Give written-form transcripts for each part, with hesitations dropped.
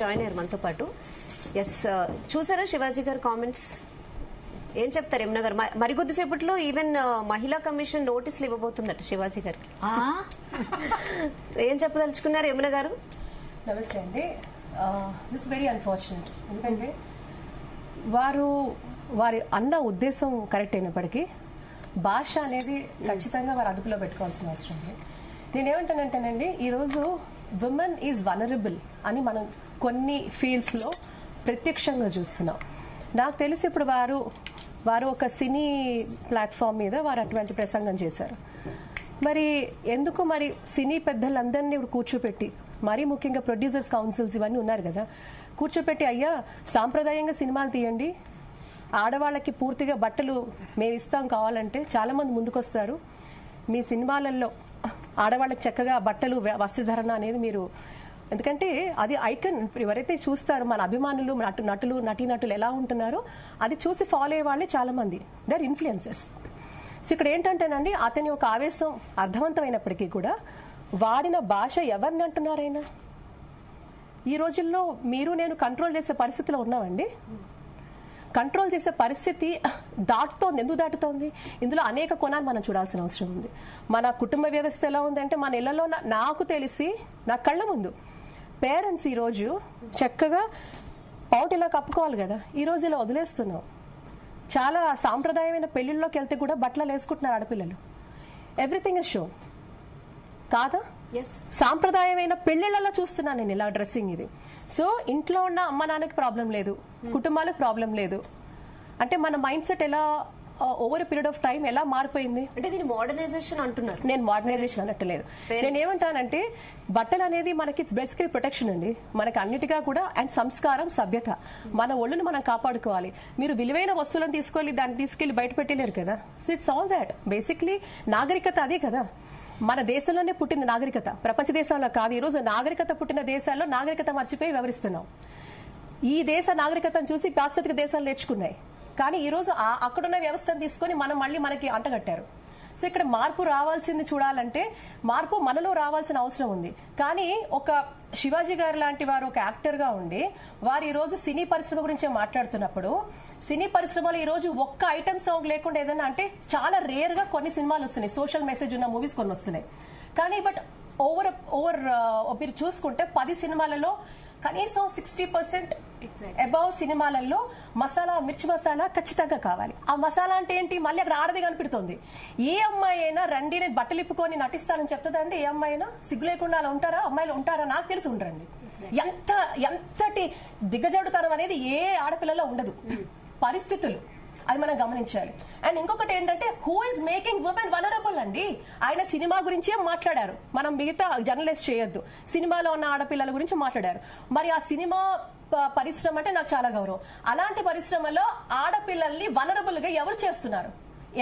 Join అయ్యారు మనతో పాటు. ఎస్, చూసారా శివాజీ గారు కామెంట్స్? ఏం చెప్తారు యమున గారు? మరి కొద్దిసేపట్లో ఈవెన్ మహిళా కమిషన్ నోటీసులు ఇవ్వబోతుందట శివాజీ గారికి. ఏం చెప్పదలుచుకున్నారు యమున గారు? నమస్తే అండి. This very unfortunate. ఎందుకంటే వారి అన్న ఉద్దేశం కరెక్ట్ అయినప్పటికీ భాష అనేది ఖచ్చితంగా వారు అదుపులో పెట్టుకోవాల్సిన అవసరం ఉంది. నేనేమంటానంటేనండి, ఈరోజు విమెన్ ఈజ్ వనరబుల్ అని మనం కొన్ని ఫీల్డ్స్లో ప్రత్యక్షంగా చూస్తున్నాం. నాకు తెలిసి ఇప్పుడు వారు ఒక సినీ ప్లాట్ఫామ్ మీద వారు అటువంటి ప్రసంగం చేశారు. మరి ఎందుకు మరి సినీ పెద్దలందరినీ ఇప్పుడు కూర్చోపెట్టి, మరీ ముఖ్యంగా ప్రొడ్యూసర్స్ కౌన్సిల్స్ ఇవన్నీ ఉన్నారు కదా, కూర్చోపెట్టి అయ్యా సాంప్రదాయంగా సినిమాలు తీయండి, ఆడవాళ్ళకి పూర్తిగా బట్టలు మేము ఇస్తాం కావాలంటే చాలా మంది ముందుకొస్తారు, మీ సినిమాలలో ఆడవాళ్ళకి చక్కగా బట్టలు వస్త్రధరణ అనేది మీరు, ఎందుకంటే అది ఐకన్. ఎవరైతే చూస్తారో మన అభిమానులు నటులు నటీనటులు ఎలా ఉంటున్నారో అది చూసి ఫాలో అయ్యే వాళ్ళే చాలా మంది, దే ఆర్ ఇన్ఫ్లుయెన్సర్స్. సో ఇక్కడ ఏంటంటేనండి, అతని ఒక ఆవేశం అర్థవంతమైనప్పటికీ కూడా వాడిన భాష ఎవరిని అంటున్నారైనా ఈ రోజుల్లో మీరు నేను కంట్రోల్ చేసే పరిస్థితిలో ఉన్నామండి. కంట్రోల్ చేసే పరిస్థితి దాటుతోంది. ఎందుకు దాటుతోంది? ఇందులో అనేక కోణాలు మనం చూడాల్సిన అవసరం ఉంది. మన కుటుంబ వ్యవస్థ ఎలా ఉందంటే, మన ఇళ్లలో నాకు తెలిసి నా కళ్ళ ముందు పేరెంట్స్ ఈరోజు చక్కగా పౌట్ ఇలా కప్పుకోవాలి కదా, ఈరోజు ఇలా వదిలేస్తున్నాం. చాలా సాంప్రదాయమైన పెళ్లిళ్ళలోకి వెళ్తే కూడా బట్టలు వేసుకుంటున్నారు ఆడపిల్లలు. ఎవ్రీథింగ్ ఇస్ షో కాదా? సాంప్రదాయమైన పెళ్లిళ్లలో చూస్తున్నాను నేను ఇలా డ్రెస్సింగ్. ఇది సో ఇంట్లో ఉన్న అమ్మ నాన్నకి ప్రాబ్లం లేదు, కుటుంబాలకు ప్రాబ్లం లేదు. అంటే మన మైండ్ సెట్ ఎలా ఓవర్ పీరియడ్ ఆఫ్ టైం ఎలా మారిపోయింది అంటే దీని మోడర్నైజేషన్ అంటున్నారు. నేను మోడర్నైజేషన్ అనట్లేదు. నేను ఏమంటానంటే బట్టలు అనేది మనకి బేసికలీ ప్రొటెక్షన్ అండి, మనకి అన్నిటిగా కూడా. అండ్ సంస్కారం, సభ్యత, మన ఒళ్ళును మనం కాపాడుకోవాలి. మీరు విలువైన వస్తువులను దాన్ని తీసుకెళ్లి బయట పెట్టలేరు కదా. So it's all that. Basically నాగరికత అదే కదా. మన దేశంలోనే పుట్టిన నాగరికత, ప్రపంచ దేశాల్లో కాదు. ఈరోజు నాగరికత పుట్టిన దేశాల్లో నాగరికత మర్చిపోయి వ్యవహరిస్తున్నాం. ఈ దేశ నాగరికతను చూసి పాశ్చాత్య దేశాలు నేర్చుకున్నాయి, కానీ ఈరోజు అక్కడున్న వ్యవస్థను తీసుకొని మళ్ళీ మనకి అంటగట్టారు. సో ఇక్కడ మార్పు రావాల్సింది చూడాలంటే మార్పు మనలో రావాల్సిన అవసరం ఉంది. కానీ ఒక శివాజీ గారు లాంటి వారు ఒక యాక్టర్ గా ఉండి వారు ఈ రోజు సినీ పరిశ్రమ గురించే మాట్లాడుతున్నప్పుడు, సినీ పరిశ్రమలో ఈ రోజు ఒక్క ఐటమ్ సాంగ్ లేకుండా ఏదైనా అంటే చాలా రేర్ గా కొన్ని సినిమాలు వస్తున్నాయి, సోషల్ మెసేజ్ ఉన్న మూవీస్ కొన్ని వస్తున్నాయి. కానీ బట్ ఓవర్ మీరు చూసుకుంటే 10 సినిమాలలో కనీసం 60% అబౌవ్ సినిమాలలో మిర్చి మసాలా ఖచ్చితంగా కావాలి. ఆ మసాలా అంటే ఏంటి? మళ్ళీ అక్కడ ఆడది కనిపెడుతుంది. ఏ అమ్మాయి అయినా రండి నేను బట్టలు ఇప్పుకొని నటిస్తానని చెప్తుందండి. ఏ అమ్మాయి అయినా సిగ్గు లేకుండా అలా ఉంటారా? అమ్మాయిలు ఉంటారా? నాకు తెలిసి ఉండరండి. ఎంతటి దిగజాడుతనం అనేది ఏ ఆడపిల్లలో ఉండదు. పరిస్థితులు అది మనం గమనించాలి. అండ్ ఇంకొకటి ఏంటంటే, who is making women vulnerable అండి. ఆయన సినిమా గురించే మాట్లాడారు, మనం మిగతా జర్నలిస్ట్ చేయొద్దు. సినిమాలో ఉన్న ఆడపిల్లల గురించి మాట్లాడారు. మరి ఆ సినిమా పరిశ్రమ అంటే నాకు చాలా గౌరవం. అలాంటి పరిశ్రమలో ఆడపిల్లల్ని వనరబుల్ గా ఎవరు చేస్తున్నారు?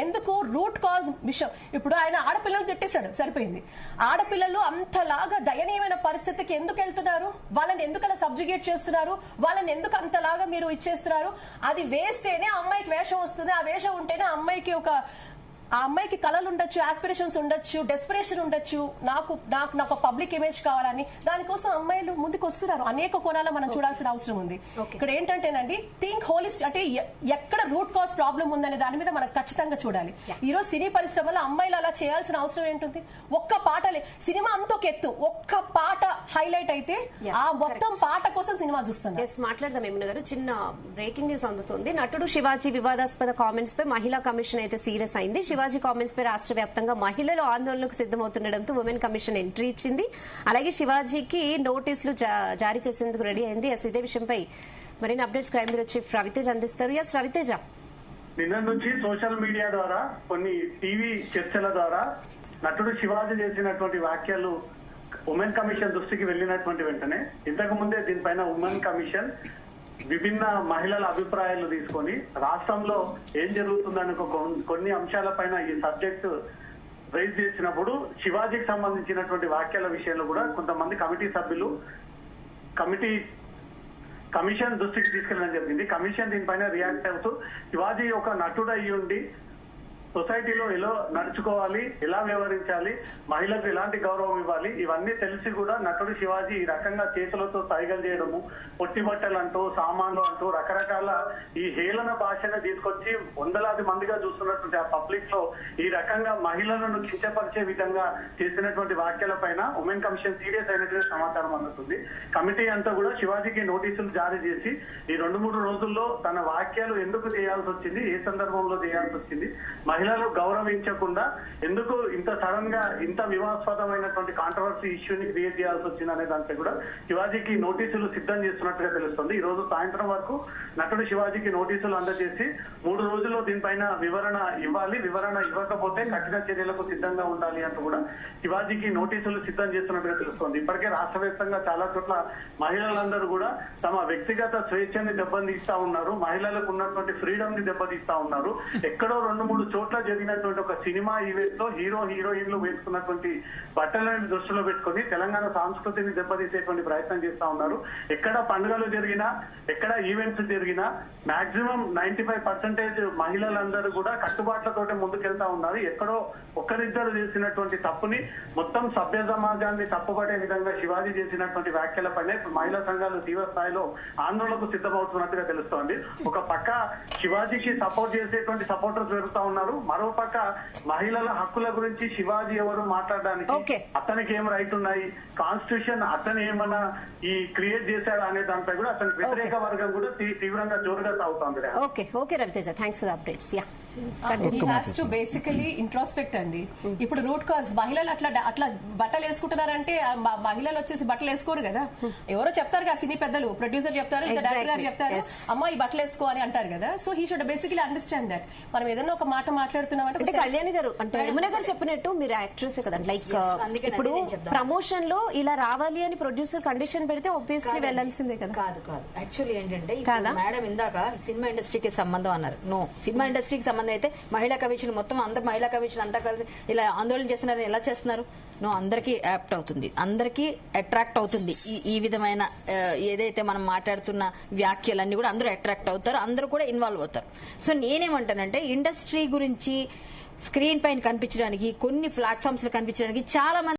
ఎందుకు? రూట్ కాజ్ విషయం. ఇప్పుడు ఆయన ఆడపిల్లలు తిట్టేశాడు, సరిపోయింది. ఆడపిల్లలు అంతలాగా దయనీయమైన పరిస్థితికి ఎందుకు వెళ్తున్నారు? వాళ్ళని ఎందుకు అలా సబ్జుగేట్ చేస్తున్నారు? వాళ్ళని ఎందుకు అంతలాగా మీరు ఇచ్చేస్తున్నారు? అది వేస్తేనే అమ్మాయికి వేషం వస్తుంది. ఆ వేషం ఉంటేనే ఆ అమ్మాయికి కళలు ఉండొచ్చు, ఆస్పిరేషన్స్ ఉండొచ్చు, డెస్పిరేషన్ ఉండొచ్చు. నాకు పబ్లిక్ ఇమేజ్ కావాలని, దానికోసం అమ్మాయిలు ముందుకు వస్తున్నారు. అనేక కోణాల్లో మనం చూడాల్సిన అవసరం ఉంది. ఇక్కడ ఏంటంటేనండి, థింక్ హోలిస్ట్, అంటే ఎక్కడ రూట్ కాజ్ ప్రాబ్లం ఉందనే దాని మీద మనం ఖచ్చితంగా చూడాలి. ఈ రోజు సినీ పరిశ్రమలో అమ్మాయిలు అలా చేయాల్సిన అవసరం ఏంటుంది? ఒక్క పాటలే సినిమా అంత ఒక ఎత్తు, ఒక్క పాట హైలైట్ అయితే ఆ మొత్తం పాట కోసం సినిమా చూస్తున్నాం. మాట్లాడదాం యమున గారు. చిన్న బ్రేకింగ్ న్యూస్ అందుతుంది. నటుడు శివాజీ వివాదాస్పద కామెంట్స్ పై మహిళా కమిషన్ అయితే సీరియస్ అయింది. శివాజీ కామెంట్స్ పై రాష్ట్ర వ్యాప్తంగా మహిళలు ఆందోళనకు సిద్దమవుతుండటంతో ఉమెన్ కమిషన్ ఎంట్రీ ఇచ్చింది. అలాగే శివాజీకి నోటీసులు జారీ చేసేందుకు రెడీ అయింది. ఇదే విషయంపై మరిన్ని updates crime bureau chief Raviteja అందిస్తారు. ఎస్ రవితేజ, నిన్న నుంచి సోషల్ మీడియా ద్వారా, కొన్ని టీవీ చర్చల ద్వారా నటుడు శివాజీ చేసినటువంటి వ్యాఖ్యలు ఉమెన్ కమిషన్ దృష్టికి వెళ్లినటువంటి వెంటనే, ఇంతకు ముందే దీనిపైన ఉమెన్ కమిషన్ విభిన్న మహిళల అభిప్రాయాలు తీసుకొని రాష్ట్రంలో ఏం జరుగుతుందని కొన్ని అంశాలపైన ఈ సబ్జెక్టు రైజ్ చేసినప్పుడు శివాజీకి సంబంధించినటువంటి వ్యాఖ్యల విషయంలో కూడా కొంతమంది కమిటీ సభ్యులు కమిషన్ దృష్టికి తీసుకెళ్ళడం జరిగింది. కమిషన్ దీనిపైన రియాక్ట్ అవుతూ, శివాజీ ఒక నటుడు అయ్యుండి సొసైటీలో ఎలా నడుచుకోవాలి, ఎలా వ్యవహరించాలి, మహిళలకు ఎలాంటి గౌరవం ఇవ్వాలి, ఇవన్నీ తెలిసి కూడా నటుడు శివాజీ ఈ రకంగా చేతులతో సైగలు చేయడము, పొట్టి బట్టలు అంటూ, సామాన్లు అంటూ రకరకాల ఈ హేళన భాషను తీసుకొచ్చి వందలాది మందిగా చూస్తున్నటువంటి ఆ పబ్లిక్ లో ఈ రకంగా మహిళలను కించపరిచే విధంగా చేసినటువంటి వ్యాఖ్యల పైన ఉమెన్ కమిషన్ సీరియస్ అయినట్టుగా సమాచారం అందుతుంది. కమిటీ అంతా కూడా శివాజీకి నోటీసులు జారీ చేసి ఈ 2-3 రోజుల్లో తన వ్యాఖ్యలు ఎందుకు చేయాల్సి వచ్చింది, ఏ సందర్భంలో చేయాల్సి వచ్చింది, మహిళలు గౌరవించకుండా ఎందుకు ఇంత సడన్ గా ఇంత వివాదాస్పదమైనటువంటి కాంట్రవర్సీ ఇష్యూని క్రియేట్ చేయాల్సి వచ్చింది అనే దానిపై కూడా శివాజీకి నోటీసులు సిద్ధం చేస్తున్నట్టుగా తెలుస్తుంది. ఈ రోజు సాయంత్రం వరకు నటుడు శివాజీకి నోటీసులు అందజేసి 3 రోజుల్లో దీనిపైన వివరణ ఇవ్వాలి, వివరణ ఇవ్వకపోతే కఠిన చర్యలకు సిద్ధంగా ఉండాలి అంటూ కూడా శివాజీకి నోటీసులు సిద్ధం చేస్తున్నట్టుగా తెలుస్తోంది. ఇప్పటికే రాష్ట్ర వ్యాప్తంగా చాలా చోట్ల మహిళలందరూ కూడా తమ వ్యక్తిగత స్వేచ్ఛని దెబ్బతీస్తా ఉన్నారు, మహిళలకు ఉన్నటువంటి ఫ్రీడమ్ ని దెబ్బతీస్తా ఉన్నారు. ఎక్కడో 2-3 చోట్ల జరిగినటువంటి ఒక సినిమా ఈవెంట్ లో హీరోయిన్లు వేసుకున్నటువంటి బట్టలను దృష్టిలో పెట్టుకుని తెలంగాణ సంస్కృతిని దెబ్బతీసేటువంటి ప్రయత్నం చేస్తా ఉన్నారు. ఎక్కడ పండుగలు జరిగినా, ఎక్కడ ఈవెంట్స్ జరిగినా మాక్సిమం 95% మహిళలందరూ కూడా కట్టుబాట్లతోటి ముందుకెళ్తా ఉన్నారు. ఎక్కడో ఒక్కరిద్దరు చేసినటువంటి తప్పుని మొత్తం సభ్య సమాజాన్ని తప్పుపడే విధంగా శివాజీ చేసినటువంటి వ్యాఖ్యలపైనే మహిళా సంఘాలు తీవ్ర స్థాయిలో ఆందోళనకు సిద్ధమవుతున్నట్టుగా తెలుస్తోంది. ఒక పక్క శివాజీకి సపోర్ట్ చేసేటువంటి సపోర్టర్స్ పెరుగుతా ఉన్నారు, మరో పక్క మహిళల హక్కుల గురించి శివాజీ ఎవరు మాట్లాడడానికి, అతనికి ఏం రైట్ ఉన్నాయి, కాన్స్టిట్యూషన్ అతను ఏమన్నా ఈ క్రియేట్ చేశాడు అనే దానిపై కూడా అతనికి వ్యతిరేక వర్గం కూడా తీవ్రంగా జోరుగా సాగుతోంది. Okay Raviteja, thanks for the updates. Basically introspect అండి. ఇప్పుడు రూట్ కాజ్ మహిళలు అట్లా బట్టలు వేసుకుంటున్నారంటే మహిళలు వచ్చేసి బట్టలు వేసుకోరు కదా, ఎవరో చెప్తారు కదా, సినీ పెద్దలు, ప్రొడ్యూసర్ చెప్తారు, డైరెక్టర్ గారు చెప్తారు, అమ్మా ఈ బట్టలు వేసుకో అని అంటారు కదా. So he should basically understand that. మనం ఏదైనా ఒక మాట మాట్లాడుతున్నామంటే కళ్యాణి గారు అంటే యమున గారు చెప్పినట్టు మీరు యాక్ట్రెస్ కదండి, లైక్ ఇప్పుడు ప్రమోషన్ లో ఇలా రావాలి అని ప్రొడ్యూసర్ కండిషన్ పెడితే ఆబ్వియస్లీ వెళ్లాల్సిందే కదా. కాదు యాక్చువల్లీ ఏంటంటే మేడం ఇందాక సినిమా ఇండస్ట్రీకి సంబంధం అన్నారు. నో, సినిమా ఇండస్ట్రీకి సంబంధం అయితే మహిళా కమిషన్ మొత్తం అందరు మహిళా కమిషన్ అంతా కలిసి ఇలా ఆందోళన చేస్తున్నారని ఎలా చేస్తున్నారు? నో, అందరికీ యాప్ట్ అవుతుంది, అందరికీ అట్రాక్ట్ అవుతుంది. ఈ విధమైన ఏదైతే మనం మాట్లాడుతున్న వ్యాఖ్యలన్నీ కూడా అందరూ అట్రాక్ట్ అవుతారు, అందరూ కూడా ఇన్వాల్వ్ అవుతారు. సో నేనేమంటానంటే ఇండస్ట్రీ గురించి స్క్రీన్ పైన కనిపించడానికి, కొన్ని ప్లాట్ఫామ్స్ లో కనిపించడానికి చాలా మంది